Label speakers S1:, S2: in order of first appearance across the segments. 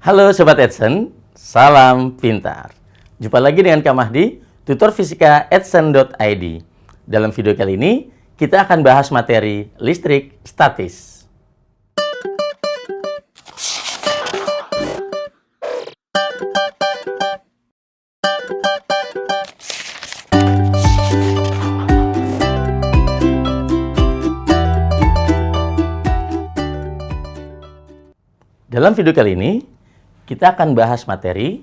S1: Halo Sobat Edson, salam pintar. Jumpa lagi dengan Kak Mahdi, tutor fisika edson.id. Dalam video kali ini, kita akan bahas materi listrik statis. Dalam video kali ini, kita akan bahas materi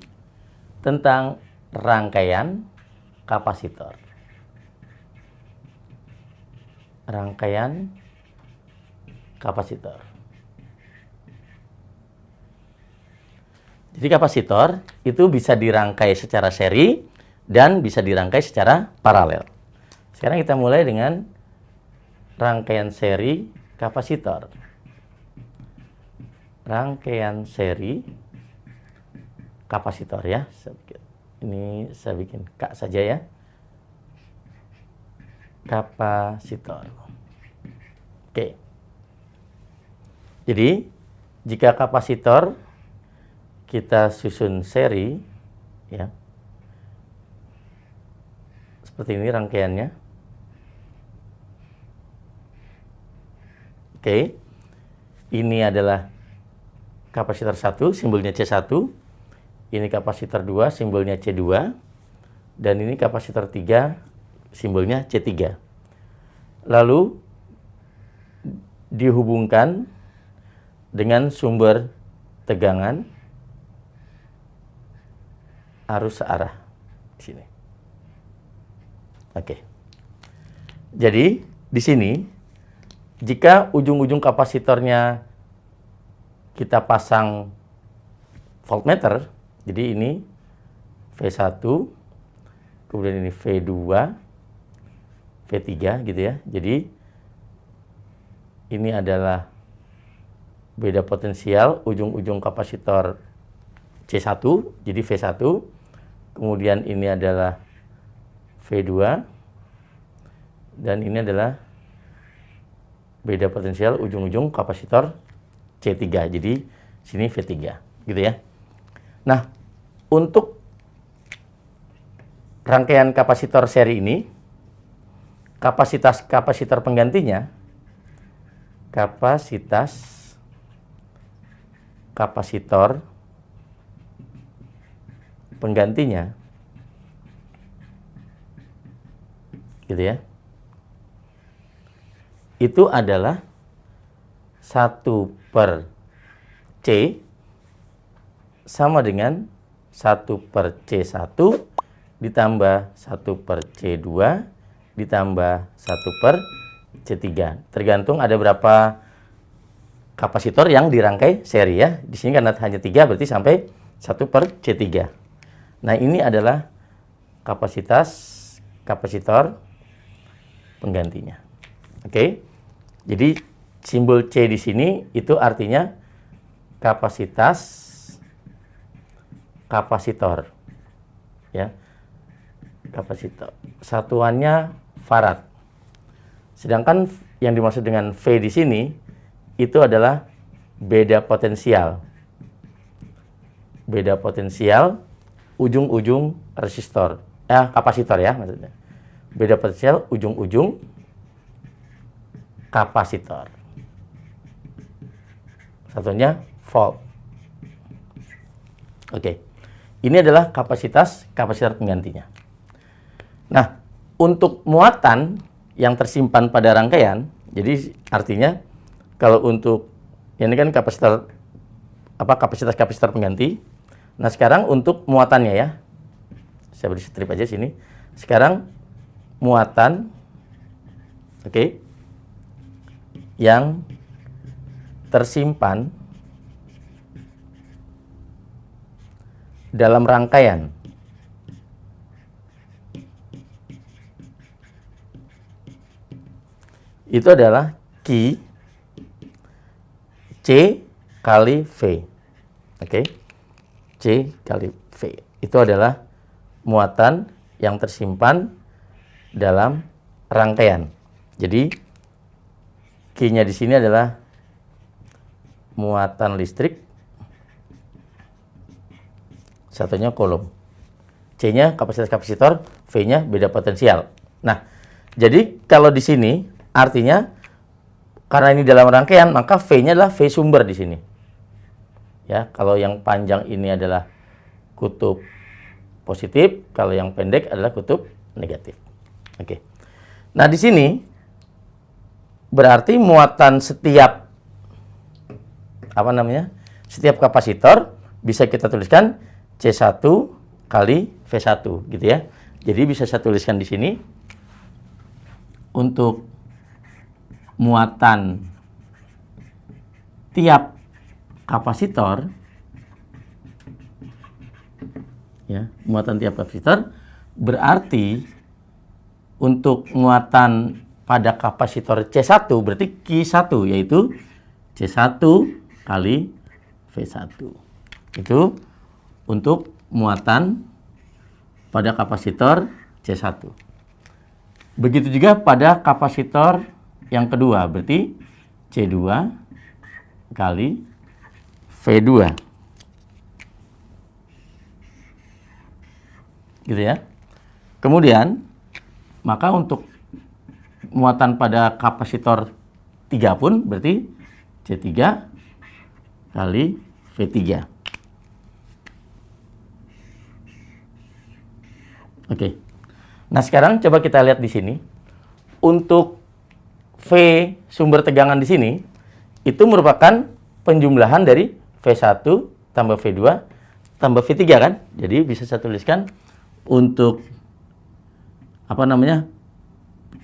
S1: tentang rangkaian kapasitor. Rangkaian kapasitor. Jadi kapasitor itu bisa dirangkai secara seri dan bisa dirangkai secara paralel. Sekarang kita mulai dengan rangkaian seri kapasitor. Rangkaian seri kapasitor ya. Ini saya bikin K saja ya. Kapasitor. Oke. Jadi, jika kapasitor kita susun seri ya. Seperti ini rangkaiannya. Oke. Ini adalah kapasitor 1, simbolnya C1. Ini kapasitor 2, simbolnya C2. Dan ini kapasitor 3, simbolnya C3. Lalu, dihubungkan dengan sumber tegangan arus searah. Di sini. Oke. Jadi, di sini, jika ujung-ujung kapasitornya kita pasang voltmeter, jadi ini V1, kemudian ini V2, V3 gitu ya. Jadi ini adalah beda potensial ujung-ujung kapasitor C1, jadi V1, kemudian ini adalah V2, dan ini adalah beda potensial ujung-ujung kapasitor C3, jadi sini V3, gitu ya. Nah, untuk rangkaian kapasitor seri ini, kapasitas kapasitor penggantinya, kapasitas kapasitor penggantinya, gitu ya, itu adalah 1/C sama dengan 1/C1 ditambah 1/C2 ditambah 1/C3. Tergantung ada berapa kapasitor yang dirangkai seri ya. Di sini karena hanya 3 berarti sampai 1/C3. Nah, ini adalah kapasitas kapasitor penggantinya. Oke. Jadi simbol C di sini itu artinya kapasitas kapasitor. Ya. Kapasitor. Satuannya farad. Sedangkan yang dimaksud dengan V di sini itu adalah beda potensial. Beda potensial ujung-ujung resistor. Kapasitor ya maksudnya. Beda potensial ujung-ujung kapasitor. Satunya volt. Oke. Ini adalah kapasitas kapasitor penggantinya. Nah, untuk muatan yang tersimpan pada rangkaian, jadi artinya kalau untuk ini kan kapasitor kapasitas kapasitor pengganti. Nah, sekarang untuk muatannya ya. Saya beri strip aja sini. Sekarang muatan yang tersimpan dalam rangkaian itu adalah Q C kali V. C kali V. Itu adalah muatan yang tersimpan dalam rangkaian. Jadi Q-nya di sini adalah muatan listrik satunya kolom. C-nya kapasitas kapasitor, V-nya beda potensial. Nah, jadi kalau di sini artinya karena ini dalam rangkaian, maka V-nya adalah V sumber di sini. Ya, kalau yang panjang ini adalah kutub positif, kalau yang pendek adalah kutub negatif. Oke. Nah, di sini berarti muatan setiap setiap kapasitor bisa kita tuliskan C1 kali V1 gitu ya. Jadi bisa saya tuliskan di sini untuk muatan tiap kapasitor ya, muatan tiap kapasitor berarti untuk muatan pada kapasitor C1 berarti Q1 yaitu C1 kali V1. Itu untuk muatan pada kapasitor C1. Begitu juga pada kapasitor yang kedua, berarti C2 kali V2. Gitu ya. Kemudian, maka untuk muatan pada kapasitor 3 pun berarti C3 kali V3. Oke. Nah, sekarang coba kita lihat di sini. Untuk V sumber tegangan di sini itu merupakan penjumlahan dari V1 tambah V2 tambah V3 kan? Jadi bisa saya tuliskan untuk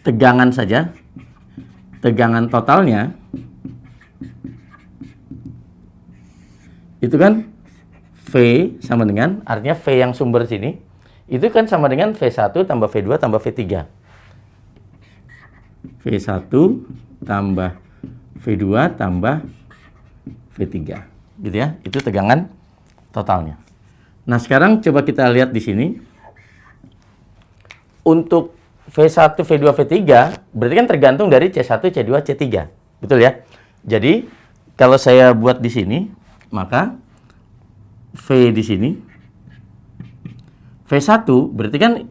S1: tegangan saja. Tegangan totalnya itu kan V sama dengan, artinya V yang sumber sini itu kan sama dengan V1 tambah V2 tambah V3. V1 tambah V2 tambah V3. Gitu ya. Itu tegangan totalnya. Nah, sekarang coba kita lihat di sini. Untuk V1, V2, V3 berarti kan tergantung dari C1, C2, C3. Betul ya? Jadi, kalau saya buat di sini, maka V di sini V1 berarti kan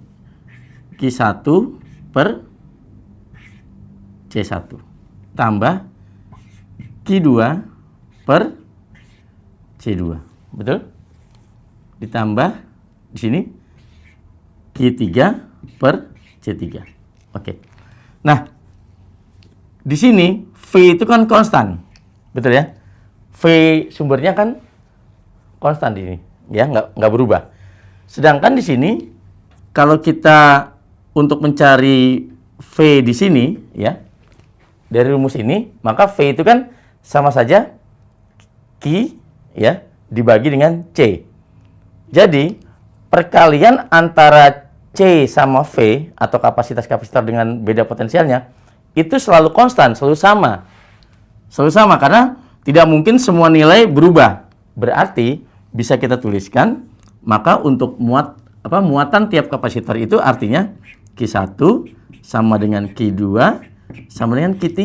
S1: Q1 per C1 tambah Q2 per C2. Betul? Ditambah di sini Q3 per C3. Oke. Nah, di sini V itu kan konstan. Betul ya? V sumbernya kan konstan di sini, ya, nggak berubah. Sedangkan di sini kalau kita untuk mencari V di sini, ya, dari rumus ini, maka V itu kan sama saja Q, ya, dibagi dengan C. Jadi perkalian antara C sama V atau kapasitas kapasitor dengan beda potensialnya itu selalu konstan, selalu sama karena tidak mungkin semua nilai berubah. Berarti bisa kita tuliskan, maka untuk muatan tiap kapasitor itu artinya Q1 sama dengan Q2 sama dengan Q3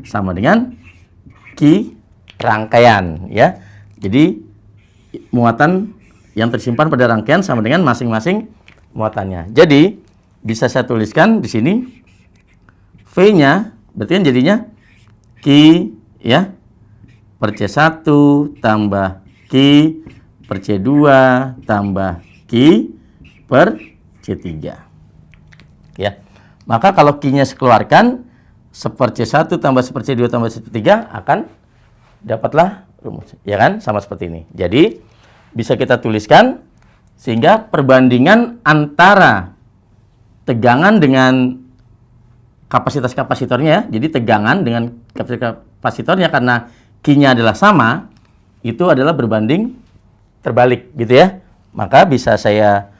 S1: sama dengan Q rangkaian, ya. Jadi muatan yang tersimpan pada rangkaian sama dengan masing-masing muatannya. Jadi bisa saya tuliskan di sini V-nya berarti kan jadinya Q, ya, per C1 tambah Q per C2 tambah Q per C3. Ya. Maka kalau Q-nya dikeluarkan, seper C1 tambah seper C2 tambah C3 akan dapatlah rumus. Ya kan? Sama seperti ini. Jadi, bisa kita tuliskan sehingga perbandingan antara tegangan dengan kapasitas kapasitornya, jadi tegangan dengan kapasitas kapasitornya karena Q-nya adalah sama, itu adalah berbanding terbalik gitu ya. Maka bisa saya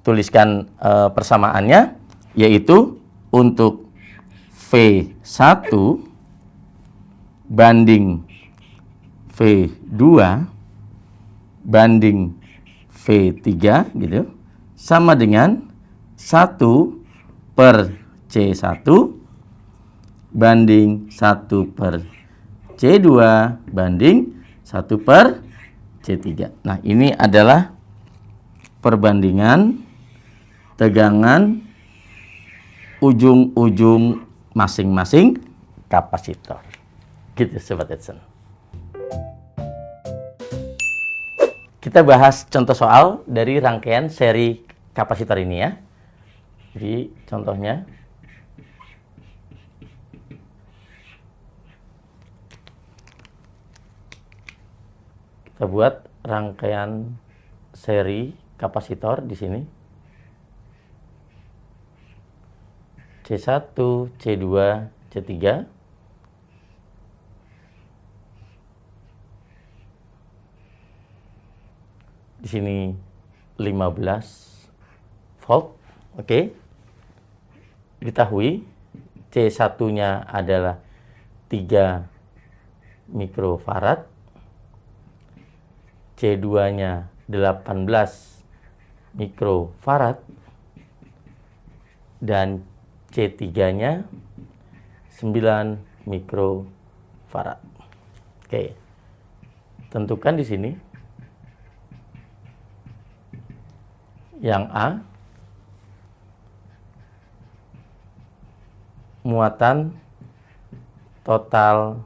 S1: tuliskan persamaannya, yaitu untuk V1 banding V2 banding V3 gitu, sama dengan 1 per C1 banding 1 per C2 banding 1 per C3. Nah, ini adalah perbandingan tegangan ujung-ujung masing-masing kapasitor. Gitu Sobat Edson. Kita bahas contoh soal dari rangkaian seri kapasitor ini ya. Jadi contohnya kita buat rangkaian seri kapasitor di sini. C1, C2, C3. Di sini 15 volt. Oke. Diketahui C1-nya adalah 3 mikrofarad. C2-nya 18 mikrofarad. Dan C3-nya 9 mikrofarad. Oke. Tentukan di sini yang A, muatan total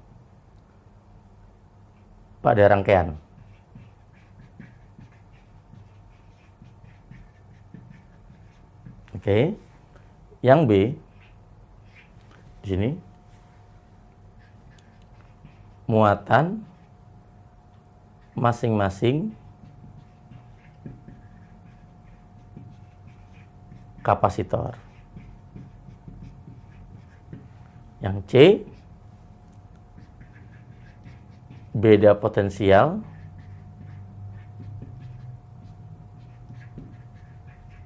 S1: pada rangkaian. Oke. Yang B di sini muatan masing-masing kapasitor. Yang C, beda potensial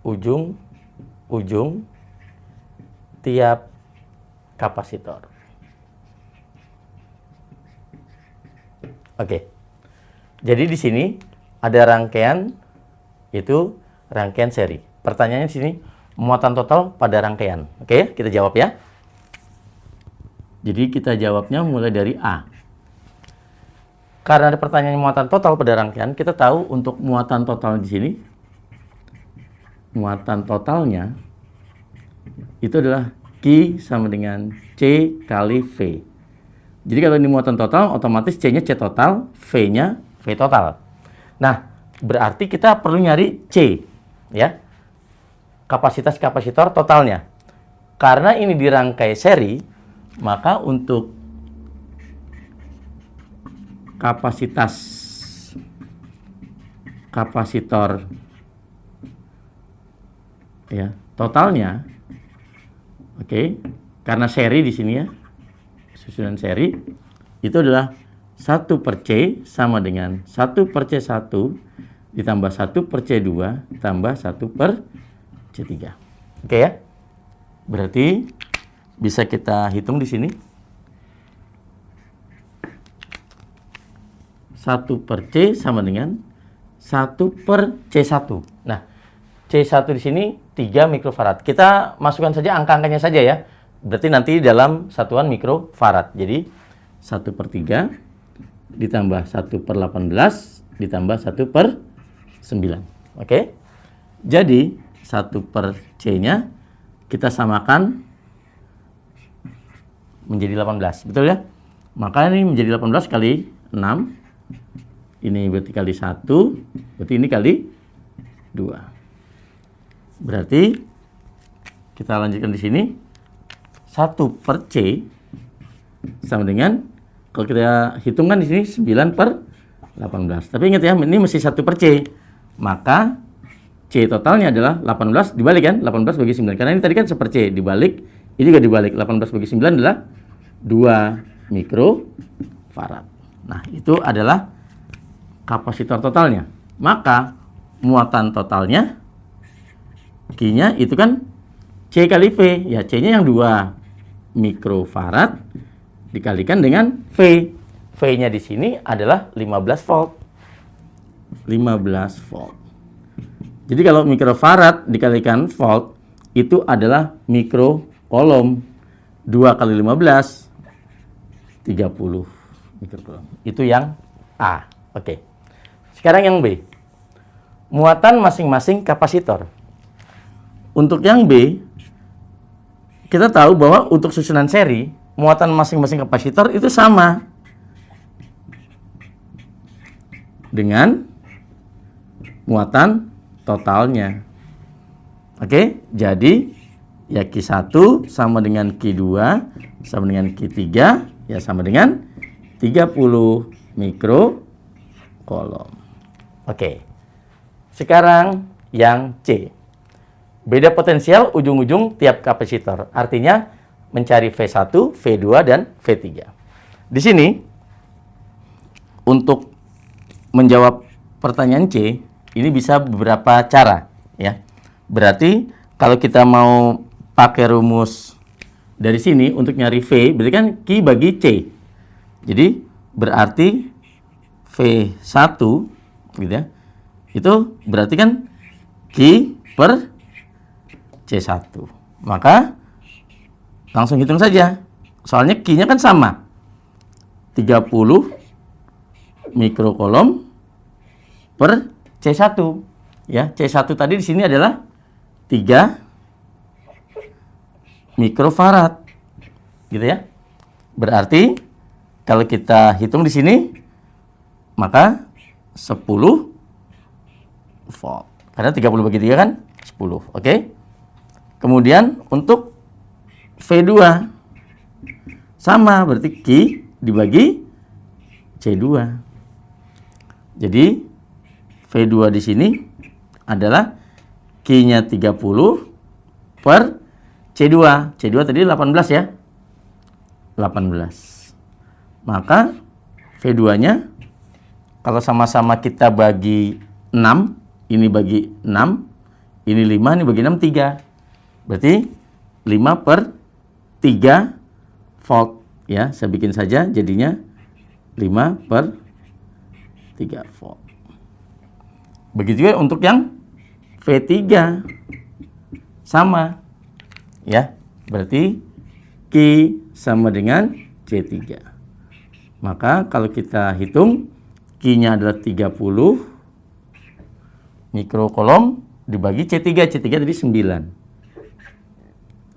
S1: ujung-ujung tiap kapasitor. Oke. Jadi di sini ada rangkaian, itu rangkaian seri. Pertanyaannya di sini, muatan total pada rangkaian. Oke, kita jawab ya. Jadi kita jawabnya mulai dari A. Karena ada pertanyaan muatan total pada rangkaian, kita tahu untuk muatan total di sini, muatan totalnya itu adalah Q sama dengan C kali V. Jadi kalau ini muatan total, otomatis C-nya C total, V-nya V total. Nah, berarti kita perlu nyari C, ya. Kapasitas kapasitor totalnya. Karena ini dirangkai seri, maka untuk kapasitas kapasitor ya, totalnya oke, karena seri di sini ya, susunan seri itu adalah 1/C sama dengan 1/C1 ditambah 1/C2 tambah 1/C3. Oke ya. Berarti bisa kita hitung di sini. 1/C sama dengan 1/C1. Nah, C1 di sini 3 mikrofarad. Kita masukkan saja angka-angkanya saja ya. Berarti nanti dalam satuan mikrofarad. Jadi 1/3 ditambah 1/18 ditambah 1/9. Oke. Jadi 1/C-nya kita samakan menjadi 18. Betul ya? Maka ini menjadi 18 kali 6. Ini berarti kali 1. Berarti ini kali 2. Berarti kita lanjutkan di sini 1/C sama dengan, kalau kita hitungkan di sini 9/18. Tapi ingat ya, ini mesti 1/C. Maka C totalnya adalah 18 dibalik kan? 18 bagi 9. Karena ini tadi kan 1/C dibalik, ini juga dibalik. 18 bagi 9 adalah 2 mikrofarad. Nah, itu adalah kapasitor totalnya. Maka muatan totalnya Q-nya itu kan C kali V. Ya, C-nya yang 2 mikrofarad dikalikan dengan V. V-nya di sini adalah 15 volt. 15 volt. Jadi kalau mikrofarad dikalikan volt itu adalah mikrokolom. 2 kali 15 30 mikrokolom. Itu yang A. Oke. Sekarang yang B. muatan masing-masing kapasitor. Untuk yang B, kita tahu bahwa untuk susunan seri, muatan masing-masing kapasitor itu sama dengan muatan totalnya. Oke, jadi ya Q1 sama dengan Q2 sama dengan Q3 ya sama dengan 30 mikrokolom. Oke. Sekarang yang C. Beda potensial ujung-ujung tiap kapasitor. Artinya mencari V1, V2 dan V3. Di sini untuk menjawab pertanyaan C, ini bisa beberapa cara ya. Berarti kalau kita mau pakai rumus dari sini untuk nyari V, berarti kan Q bagi C. Jadi berarti V1 gitu ya. Itu berarti kan Q per C1. Maka langsung hitung saja. Soalnya Q-nya kan sama. 30 mikrokolom per C1. Ya, C1 tadi di sini adalah 3 mikrofarad. Gitu ya. Berarti kalau kita hitung di sini maka 10 volt. Karena 30 bagi 3 kan 10. Oke. Kemudian untuk V2 sama, berarti Q dibagi C2. Jadi V2 di sini adalah Q-nya 30 per C2. C2 tadi 18 ya. 18. Maka V2-nya kalau sama-sama kita bagi 6, ini bagi 6, ini 5, ini bagi 6, 3. Berarti 5 per 3 volt. Ya, saya bikin saja jadinya 5 per 3 volt. Begitu juga untuk yang V3. Sama. Ya, berarti Q sama dengan C3. Maka kalau kita hitung, Q-nya adalah 30 mikrokolom dibagi C3. C3 tadi 9.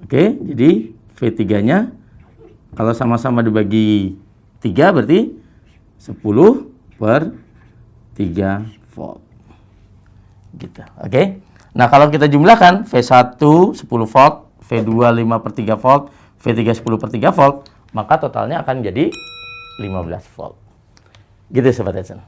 S1: Oke, jadi V3-nya kalau sama-sama dibagi 3 berarti 10 per 3 volt. Gitu. Oke. Nah, kalau kita jumlahkan V1 10 volt, V2 5 per 3 volt, V3 10 per 3 volt, maka totalnya akan jadi 15 volt. Gitu Sobat Edson.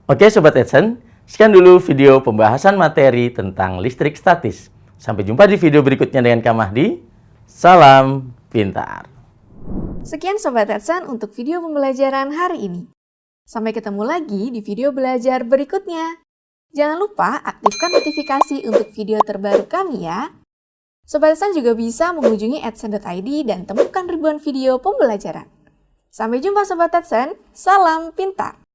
S1: Oke Sobat Edson, sekian dulu video pembahasan materi tentang listrik statis. Sampai jumpa di video berikutnya dengan Kak Mahdi. Salam pintar.
S2: Sekian Sobat Edson untuk video pembelajaran hari ini. Sampai ketemu lagi di video belajar berikutnya. Jangan lupa aktifkan notifikasi untuk video terbaru kami ya. Sobat Edson juga bisa mengunjungi edson.id dan temukan ribuan video pembelajaran. Sampai jumpa Sobat Edson, salam pintar!